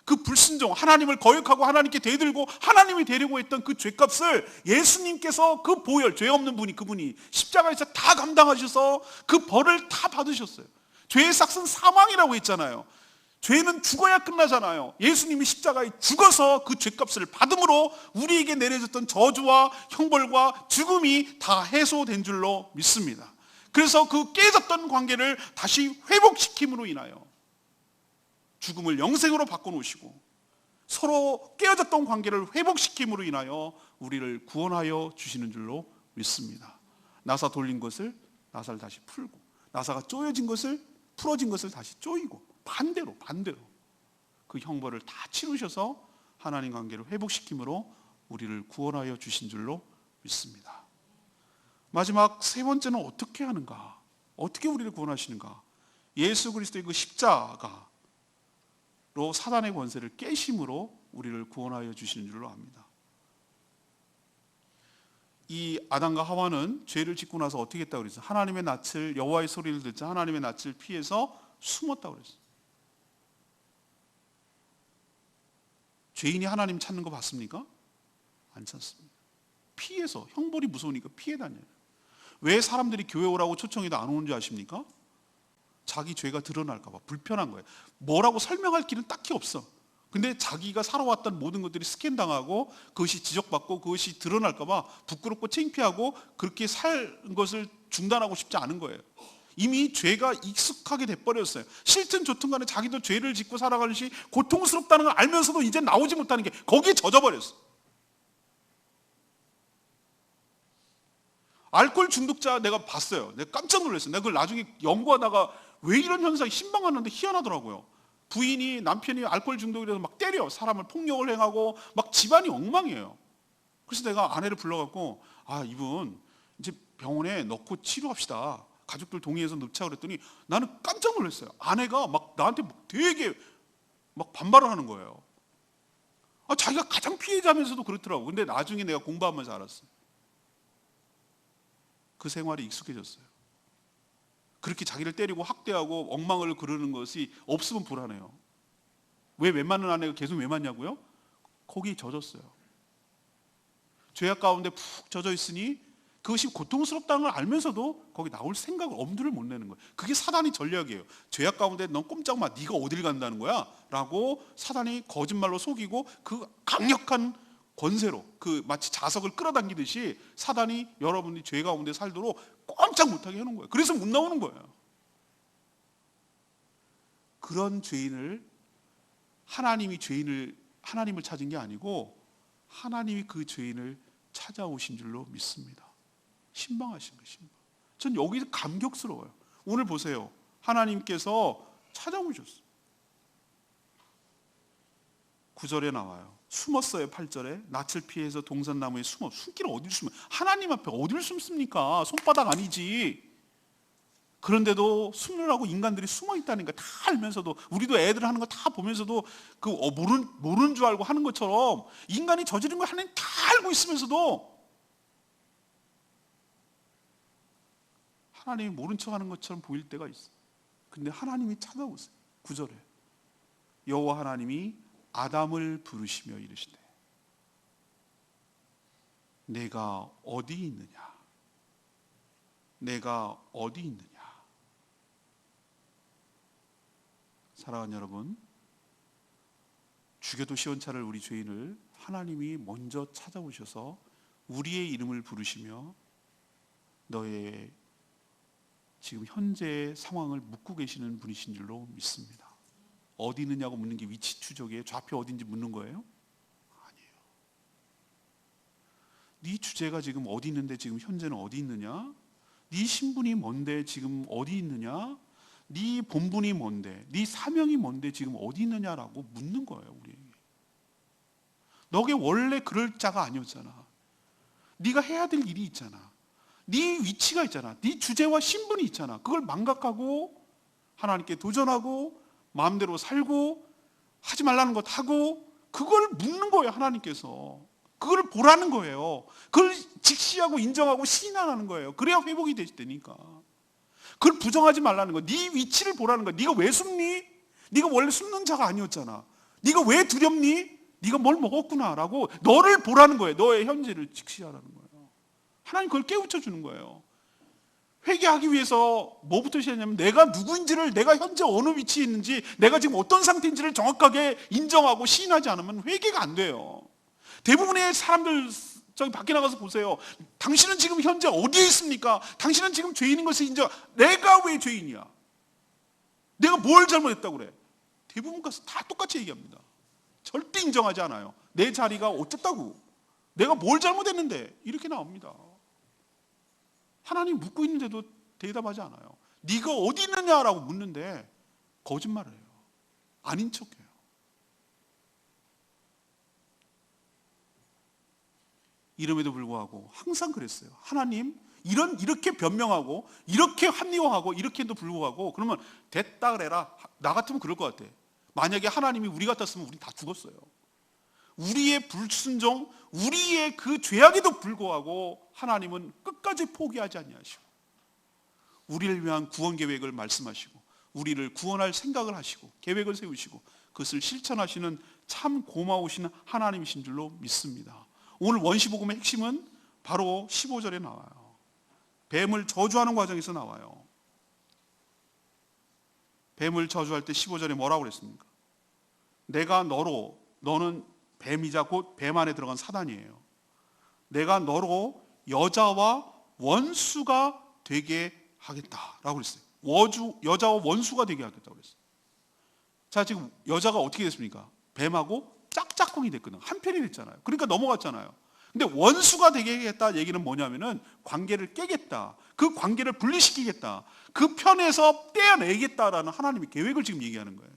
Speaker 1: 그 불순종, 하나님을 거역하고 하나님께 대들고 하나님이 되려고 했던 그 죄값을 예수님께서 그 보혈, 죄 없는 분이 그분이 십자가에서 다 감당하셔서 그 벌을 다 받으셨어요. 죄의 삭은 사망이라고 했잖아요. 죄는 죽어야 끝나잖아요. 예수님이 십자가에 죽어서 그 죄값을 받음으로 우리에게 내려졌던 저주와 형벌과 죽음이 다 해소된 줄로 믿습니다. 그래서 그 깨졌던 관계를 다시 회복시킴으로 인하여 죽음을 영생으로 바꿔놓으시고 서로 깨어졌던 관계를 회복시킴으로 인하여 우리를 구원하여 주시는 줄로 믿습니다. 나사 돌린 것을 나사를 다시 풀고, 나사가 쪼여진 것을 풀어진 것을 다시 쪼이고, 반대로 그 형벌을 다 치르셔서 하나님 관계를 회복시킴으로 우리를 구원하여 주신 줄로 믿습니다. 마지막 세 번째는 어떻게 하는가? 어떻게 우리를 구원하시는가? 예수 그리스도의 그 십자가로 사단의 권세를 깨심으로 우리를 구원하여 주시는 줄로 압니다. 이 아담과 하와는 죄를 짓고 나서 어떻게 했다고 그랬어요? 하나님의 낯을, 여호와의 소리를 듣자 하나님의 낯을 피해서 숨었다고 그랬어요. 죄인이 하나님 찾는 거 봤습니까? 안 찾습니다. 피해서, 형벌이 무서우니까 피해 다녀요. 왜 사람들이 교회 오라고 초청해도 안 오는 줄 아십니까? 자기 죄가 드러날까 봐 불편한 거예요. 뭐라고 설명할 길은 딱히 없어. 근데 자기가 살아왔던 모든 것들이 스캔당하고 그것이 지적받고 그것이 드러날까 봐 부끄럽고 창피하고 그렇게 살 것을 중단하고 싶지 않은 거예요. 이미 죄가 익숙하게 돼버렸어요. 싫든 좋든 간에 자기도 죄를 짓고 살아가는 것이 고통스럽다는 걸 알면서도 이제 나오지 못하는 게 거기에 젖어버렸어. 알코올 중독자 내가 봤어요. 내가 깜짝 놀랐어요. 내가 그걸 나중에 연구하다가 왜 이런 현상이 신방하는데 희한하더라고요. 부인이 남편이 알코올 중독이라서 막 때려, 사람을 폭력을 행하고 막 집안이 엉망이에요. 그래서 내가 아내를 불러갖고 이분 이제 병원에 넣고 치료합시다. 가족들 동의해서 넣자 그랬더니 나는 깜짝 놀랐어요. 아내가 막 나한테 되게 막 반발을 하는 거예요. 자기가 가장 피해자면서도 그렇더라고. 근데 나중에 내가 공부하면서 알았어요. 그 생활이 익숙해졌어요. 그렇게 자기를 때리고 학대하고 엉망을 그르는 것이 없으면 불안해요. 왜 맞는 아내가 계속 왜 맞냐고요? 거기 젖었어요. 죄악 가운데 푹 젖어 있으니 그것이 고통스럽다는 걸 알면서도 거기 나올 생각을 엄두를 못 내는 거예요. 그게 사단의 전략이에요. 죄악 가운데 넌 꼼짝 마, 네가 어딜 간다는 거야? 라고 사단이 거짓말로 속이고 그 강력한 권세로 그 마치 자석을 끌어당기듯이 사단이 여러분이 죄 가운데 살도록 꼼짝 못하게 해놓은 거예요. 그래서 못 나오는 거예요. 그런 죄인을 하나님을 찾은 게 아니고 하나님이 그 죄인을 찾아오신 줄로 믿습니다. 신방하신 거예요. 신방. 전 여기서 감격스러워요. 오늘 보세요. 하나님께서 찾아오셨어요. 9절에 나와요. 숨었어요. 8절에 낯을 피해서 동산나무에 숨기를 어딜 숨어요? 하나님 앞에 어딜 숨습니까? 손바닥 아니지. 그런데도 숨으라고 인간들이 숨어 있다는 거 다 알면서도, 우리도 애들 하는 거 다 보면서도 모르는 줄 알고 하는 것처럼 인간이 저지른 거 하나님 다 알고 있으면서도 하나님이 모른 척 하는 것처럼 보일 때가 있어요. 근데 하나님이 찾아오세요. 9절에 여호와 하나님이 아담을 부르시며 이르시되 내가 어디 있느냐? 내가 어디 있느냐? 사랑하는 여러분, 죽여도 시원찮을 우리 죄인을 하나님이 먼저 찾아오셔서 우리의 이름을 부르시며 너의 지금 현재의 상황을 묻고 계시는 분이신 줄로 믿습니다. 어디 있느냐고 묻는 게 위치 추적이에요? 좌표 어딘지 묻는 거예요? 아니에요. 네 주제가 지금 어디 있는데 지금 현재는 어디 있느냐? 네 신분이 뭔데 지금 어디 있느냐? 네 본분이 뭔데? 네 사명이 뭔데 지금 어디 있느냐라고 묻는 거예요. 우리에게. 너게 원래 그럴 자가 아니었잖아. 네가 해야 될 일이 있잖아. 네 위치가 있잖아. 네 주제와 신분이 있잖아. 그걸 망각하고 하나님께 도전하고 마음대로 살고 하지 말라는 것 하고 그걸 묻는 거예요. 하나님께서. 그걸 보라는 거예요. 그걸 직시하고 인정하고 시인하는 거예요. 그래야 회복이 되니까. 그걸 부정하지 말라는 거. 네 위치를 보라는 거. 네가 왜 숨니? 네가 원래 숨는 자가 아니었잖아. 네가 왜 두렵니? 네가 뭘 먹었구나라고 너를 보라는 거예요. 너의 현재를 직시하라는 거예요. 하나님 그걸 깨우쳐 주는 거예요. 회개하기 위해서 뭐부터 시작하냐면 내가 누구인지를, 내가 현재 어느 위치에 있는지, 내가 지금 어떤 상태인지를 정확하게 인정하고 시인하지 않으면 회개가 안 돼요. 대부분의 사람들 저기 밖에 나가서 보세요. 당신은 지금 현재 어디에 있습니까? 당신은 지금 죄인인 것을 인정. 내가 왜 죄인이야? 내가 뭘 잘못했다고 그래? 대부분 가서 다 똑같이 얘기합니다. 절대 인정하지 않아요. 내 자리가 어쨌다고? 내가 뭘 잘못했는데? 이렇게 나옵니다. 하나님 묻고 있는데도 대답하지 않아요. 네가 어디 있느냐라고 묻는데 거짓말을 해요. 아닌 척해요. 이름에도 불구하고 항상 그랬어요. 하나님 이렇게 변명하고 이렇게 합리화하고 이렇게도 불구하고 그러면 됐다 그래라. 나 같으면 그럴 것 같아. 만약에 하나님이 우리 같았으면 우리 다 죽었어요. 우리의 불순종, 우리의 그 죄악에도 불구하고 하나님은 끝까지 포기하지 아니하시고 우리를 위한 구원 계획을 말씀하시고 우리를 구원할 생각을 하시고 계획을 세우시고 그것을 실천하시는 참 고마우신 하나님이신 줄로 믿습니다. 오늘 원시복음의 핵심은 바로 15절에 나와요. 뱀을 저주하는 과정에서 나와요. 뱀을 저주할 때 15절에 뭐라고 그랬습니까? 내가 너는 뱀이자 곧 뱀 안에 들어간 사단이에요. 내가 너로 여자와 원수가 되게 하겠다라고 그랬어요. 여자와 원수가 되게 하겠다고 그랬어요. 자, 지금 여자가 어떻게 됐습니까? 뱀하고 짝짝꿍이 됐거든. 한편이 됐잖아요. 그러니까 넘어갔잖아요. 근데 원수가 되게 하겠다 얘기는 뭐냐면은 관계를 깨겠다. 그 관계를 분리시키겠다. 그 편에서 떼어내겠다라는 하나님의 계획을 지금 얘기하는 거예요.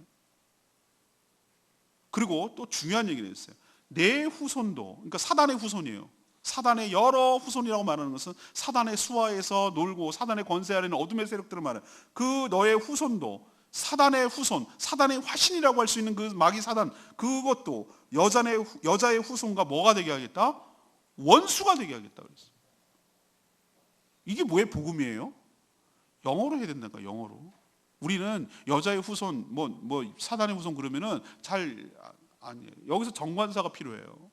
Speaker 1: 그리고 또 중요한 얘기를 했어요. 내 후손도, 그러니까 사단의 후손이에요. 사단의 여러 후손이라고 말하는 것은 사단의 수하에서 놀고 사단의 권세 아래는 어둠의 세력들을 말해요. 그 너의 후손도 사단의 후손, 사단의 화신이라고 할 수 있는 그 마귀 사단, 그것도 여자의 후손과 뭐가 되게 하겠다? 원수가 되게 하겠다 그랬어요. 이게 뭐의 복음이에요? 영어로 해야 된다니까, 영어로. 우리는 여자의 후손, 뭐 사단의 후손 그러면은 아니에요. 여기서 정관사가 필요해요.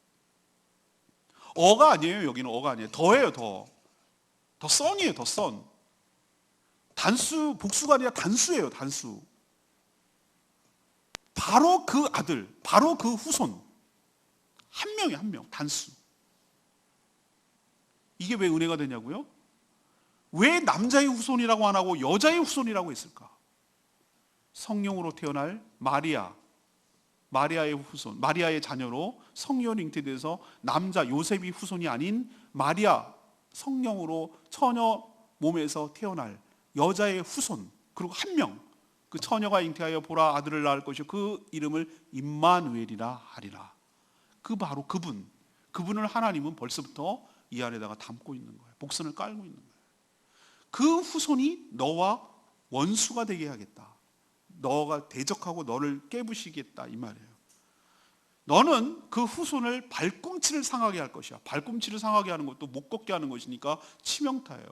Speaker 1: 어가 아니에요. 여기는 어가 아니에요. 더해요, 더 썬이에요, 더 썬. 단수, 복수가 아니라 단수예요, 단수. 바로 그 아들, 바로 그 후손. 한 명이 한 명, 단수. 이게 왜 은혜가 되냐고요? 왜 남자의 후손이라고 안 하고 여자의 후손이라고 했을까? 성령으로 태어날 마리아, 마리아의 후손, 마리아의 자녀로 성령이 잉태돼서 남자 요셉이 후손이 아닌 마리아 성령으로 처녀 몸에서 태어날 여자의 후손, 그리고 한 명, 그 처녀가 잉태하여 보라 아들을 낳을 것이요 그 이름을 임마누엘이라 하리라. 그 바로 그분을 하나님은 벌써부터 이 안에다가 담고 있는 거예요. 복선을 깔고 있는 거예요. 그 후손이 너와 원수가 되게 하겠다. 너가 대적하고 너를 깨부시겠다 이 말이에요. 너는 그 후손을 발꿈치를 상하게 할 것이야. 발꿈치를 상하게 하는 것도 못 걷게 하는 것이니까 치명타예요.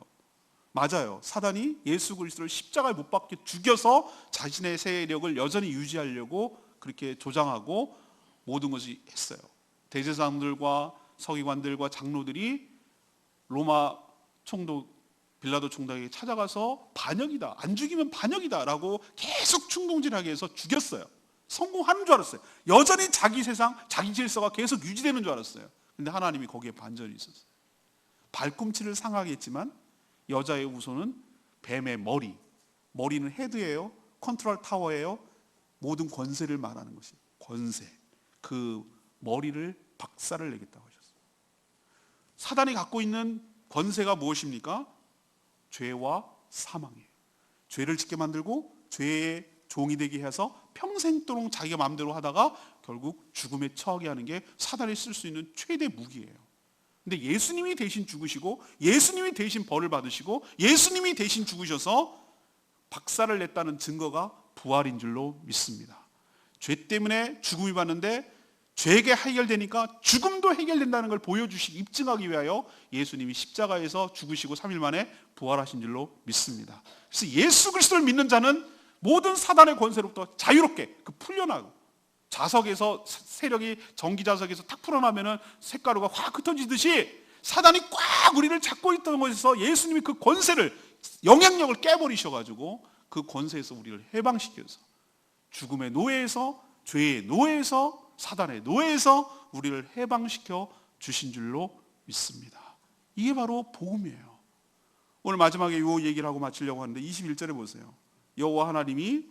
Speaker 1: 맞아요. 사단이 예수 그리스도를 십자가에 못 박혀 죽여서 자신의 세력을 여전히 유지하려고 그렇게 조장하고 모든 것을 했어요. 대제사장들과 서기관들과 장로들이 로마 총독 빌라도 총독에게 찾아가서 반역이다, 안 죽이면 반역이다 라고 계속 충동질하게 해서 죽였어요. 성공하는 줄 알았어요. 여전히 자기 세상, 자기 질서가 계속 유지되는 줄 알았어요. 근데 하나님이 거기에 반전이 있었어요. 발꿈치를 상하게 했지만 여자의 후손은 뱀의 머리는 헤드예요, 컨트롤 타워예요. 모든 권세를 말하는 것이 권세. 그 머리를 박살을 내겠다고 하셨어요. 사단이 갖고 있는 권세가 무엇입니까? 죄와 사망이에요. 죄를 짓게 만들고 죄의 종이 되게 해서 평생도록 자기가 마음대로 하다가 결국 죽음에 처하게 하는 게 사단이 쓸 수 있는 최대 무기예요. 근데 예수님이 대신 죽으시고 예수님이 대신 벌을 받으시고 예수님이 대신 죽으셔서 박살을 냈다는 증거가 부활인 줄로 믿습니다. 죄 때문에 죽음이 받는데 죄가 해결되니까 죽음도 해결된다는 걸 보여주시기, 입증하기 위하여 예수님이 십자가에서 죽으시고 3일 만에 부활하신 줄로 믿습니다. 그래서 예수 그리스도를 믿는 자는 모든 사단의 권세로부터 자유롭게 풀려나고, 자석에서 세력이 전기자석에서 탁 풀어나면은 색가루가 확 흩어지듯이 사단이 꽉 우리를 잡고 있던 것에서 예수님이 그 권세를, 영향력을 깨버리셔가지고 그 권세에서 우리를 해방시켜서 죽음의 노예에서, 죄의 노예에서, 사단의 노예에서 우리를 해방시켜 주신 줄로 믿습니다. 이게 바로 복음이에요. 오늘 마지막에 이 얘기를 하고 마치려고 하는데 21절에 보세요. 여호와 하나님이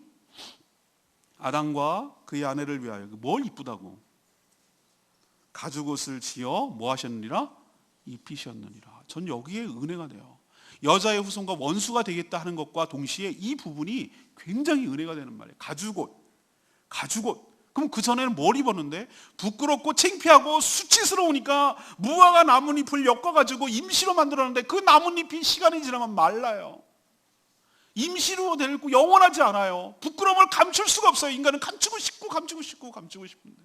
Speaker 1: 아담과 그의 아내를 위하여 뭘 이쁘다고 가죽옷을 지어 뭐 하셨느니라? 입히셨느니라. 전 여기에 은혜가 돼요. 여자의 후손과 원수가 되겠다 하는 것과 동시에 이 부분이 굉장히 은혜가 되는 말이에요. 가죽옷. 그럼 그 전에는 뭘 입었는데? 부끄럽고 창피하고 수치스러우니까 무화과 나뭇잎을 엮어가지고 임시로 만들었는데 그 나뭇잎이 시간이 지나면 말라요. 임시로 되고 영원하지 않아요. 부끄러움을 감출 수가 없어요. 인간은 감추고 싶은데.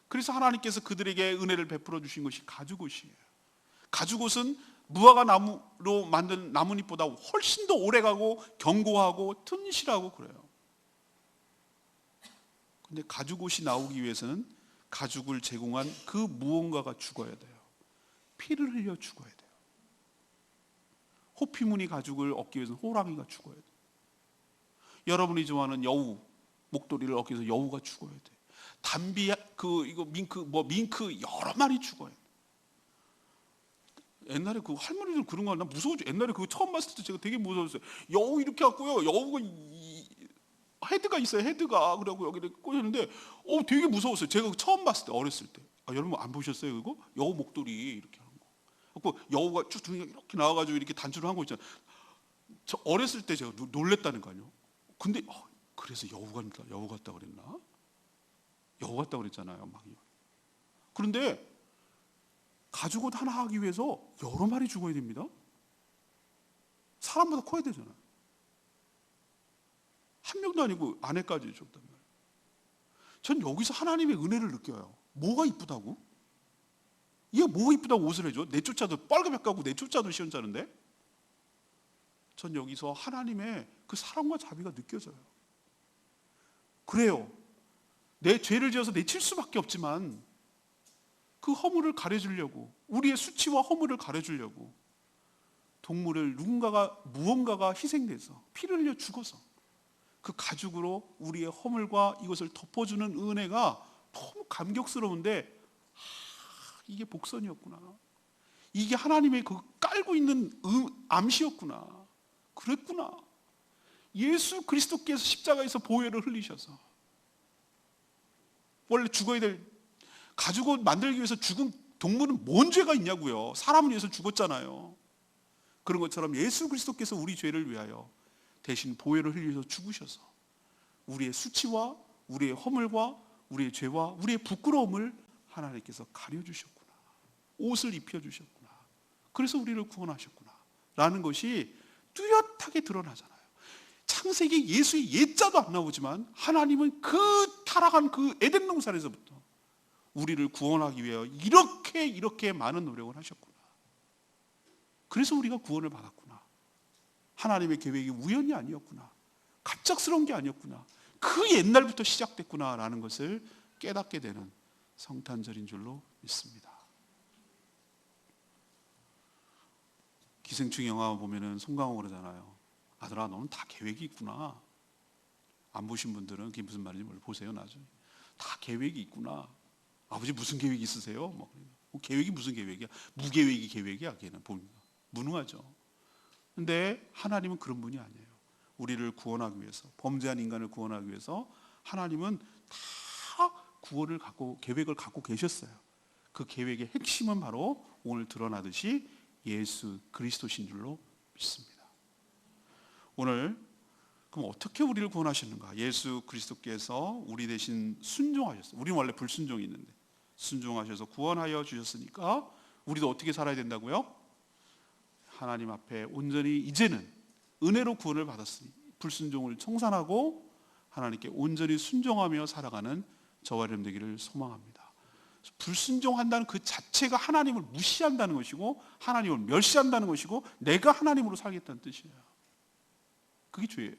Speaker 1: 그래서 하나님께서 그들에게 은혜를 베풀어 주신 것이 가죽옷이에요. 가죽옷은 무화과 나무로 만든 나뭇잎보다 훨씬 더 오래가고 견고하고 튼실하고 그래요. 근데 가죽옷이 나오기 위해서는 가죽을 제공한 그 무언가가 죽어야 돼요. 피를 흘려 죽어야 돼요. 호피무늬 가죽을 얻기 위해서는 호랑이가 죽어야 돼요. 여러분이 좋아하는 여우 목도리를 얻기 위해서 여우가 죽어야 돼요. 담비 밍크 여러 마리 죽어야 돼요. 옛날에 그 할머니들 그런 거 나 무서워져. 옛날에 그거 처음 봤을 때 제가 되게 무서웠어요. 여우 이렇게 갖고요. 여우가 헤드가 있어요. 헤드가. 그래갖고 여기를 꽂았는데 되게 무서웠어요. 제가 처음 봤을 때, 어렸을 때. 여러분 안 보셨어요 그거? 여우 목도리 이렇게 하는 거. 그래갖고 여우가 쭉 등에 이렇게 나와가지고 이렇게 단추를 한 거 있잖아요. 저 어렸을 때 제가 놀랬다는 거 아니에요. 근데 그래서 여우 같다 그랬나? 여우 같다 그랬잖아요. 막. 그런데 가죽옷 하나 하기 위해서 여러 마리 죽어야 됩니다. 사람보다 커야 되잖아요. 한 명도 아니고 아내까지 줬단 말이에요. 전 여기서 하나님의 은혜를 느껴요. 뭐가 이쁘다고? 얘가 뭐가 이쁘다고 옷을 해줘? 내쫓아도 빨갛게 가고 내쫓아도 시원찮은데? 전 여기서 하나님의 그 사랑과 자비가 느껴져요. 그래요. 내 죄를 지어서 내칠 수밖에 없지만 그 허물을 가려주려고, 우리의 수치와 허물을 가려주려고 동물을 무언가가 희생돼서 피를 흘려 죽어서 그 가죽으로 우리의 허물과 이것을 덮어주는 은혜가 너무 감격스러운데 이게 복선이었구나. 이게 하나님의 그 깔고 있는 암시였구나. 그랬구나. 예수 그리스도께서 십자가에서 보혈을 흘리셔서 원래 죽어야 될 가지고 만들기 위해서 죽은 동물은 뭔 죄가 있냐고요. 사람을 위해서 죽었잖아요. 그런 것처럼 예수 그리스도께서 우리 죄를 위하여 대신 보혈을 흘리셔서 죽으셔서 우리의 수치와 우리의 허물과 우리의 죄와 우리의 부끄러움을 하나님께서 가려주셨구나. 옷을 입혀주셨구나. 그래서 우리를 구원하셨구나 라는 것이 뚜렷하게 드러나잖아요. 창세기 예수의 예자도 안 나오지만 하나님은 그 타락한 그 에덴 동산에서부터 우리를 구원하기 위하여 이렇게 많은 노력을 하셨구나. 그래서 우리가 구원을 받았구나. 하나님의 계획이 우연이 아니었구나. 갑작스러운 게 아니었구나. 그 옛날부터 시작됐구나 라는 것을 깨닫게 되는 성탄절인 줄로 믿습니다. 기생충 영화 보면은 송강호 그러잖아요. 아들아, 너는 다 계획이 있구나. 안 보신 분들은 그게 무슨 말인지 보세요. 나중에 다 계획이 있구나. 아버지 무슨 계획이 있으세요? 뭐 계획이 무슨 계획이야? 무계획이 계획이야. 걔는 보니까 무능하죠. 근데 하나님은 그런 분이 아니에요. 우리를 구원하기 위해서, 범죄한 인간을 구원하기 위해서 하나님은 다 구원을 갖고 계획을 갖고 계셨어요. 그 계획의 핵심은 바로 오늘 드러나듯이 예수 그리스도신 줄로 믿습니다. 오늘 그럼 어떻게 우리를 구원하셨는가? 예수 그리스도께서 우리 대신 순종하셨어요. 우리는 원래 불순종이 있는데 순종하셔서 구원하여 주셨으니까 우리도 어떻게 살아야 된다고요? 하나님 앞에 온전히 이제는 은혜로 구원을 받았으니 불순종을 청산하고 하나님께 온전히 순종하며 살아가는 저와 여러분 되기를 소망합니다. 불순종한다는 그 자체가 하나님을 무시한다는 것이고 하나님을 멸시한다는 것이고 내가 하나님으로 살겠다는 뜻이에요. 그게 죄예요.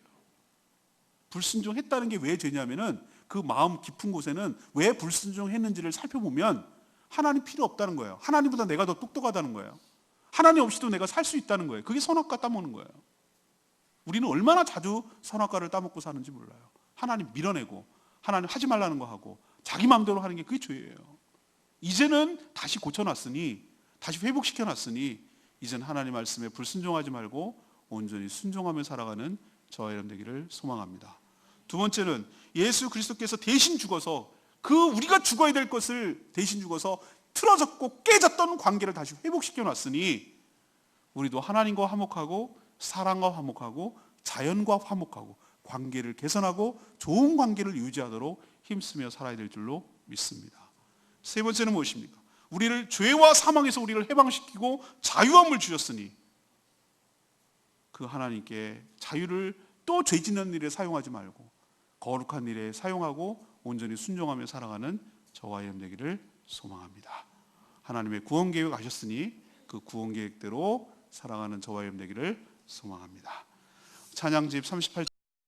Speaker 1: 불순종했다는 게 왜 죄냐면은 그 마음 깊은 곳에는 왜 불순종했는지를 살펴보면 하나님 필요 없다는 거예요. 하나님보다 내가 더 똑똑하다는 거예요. 하나님 없이도 내가 살 수 있다는 거예요. 그게 선악과 따먹는 거예요. 우리는 얼마나 자주 선악과를 따먹고 사는지 몰라요. 하나님 밀어내고 하나님 하지 말라는 거 하고 자기 마음대로 하는 게 그게 죄예요. 이제는 다시 고쳐놨으니 다시 회복시켜놨으니 이제는 하나님 말씀에 불순종하지 말고 온전히 순종하며 살아가는 저와 여러분 되기를 소망합니다. 두 번째는 예수 그리스도께서 대신 죽어서 그 우리가 죽어야 될 것을 대신 죽어서 틀어졌고 깨졌던 관계를 다시 회복시켜놨으니 우리도 하나님과 화목하고 사랑과 화목하고 자연과 화목하고 관계를 개선하고 좋은 관계를 유지하도록 힘쓰며 살아야 될 줄로 믿습니다. 세 번째는 무엇입니까? 우리를 죄와 사망에서 우리를 해방시키고 자유함을 주셨으니 그 하나님께 자유를 또 죄 짓는 일에 사용하지 말고 거룩한 일에 사용하고 온전히 순종하며 살아가는 저와 여러분 되기를 소망합니다. 하나님의 구원 계획 하셨으니 그 구원 계획대로 살아가는 저와 여러분 되기를 소망합니다. 찬양집 38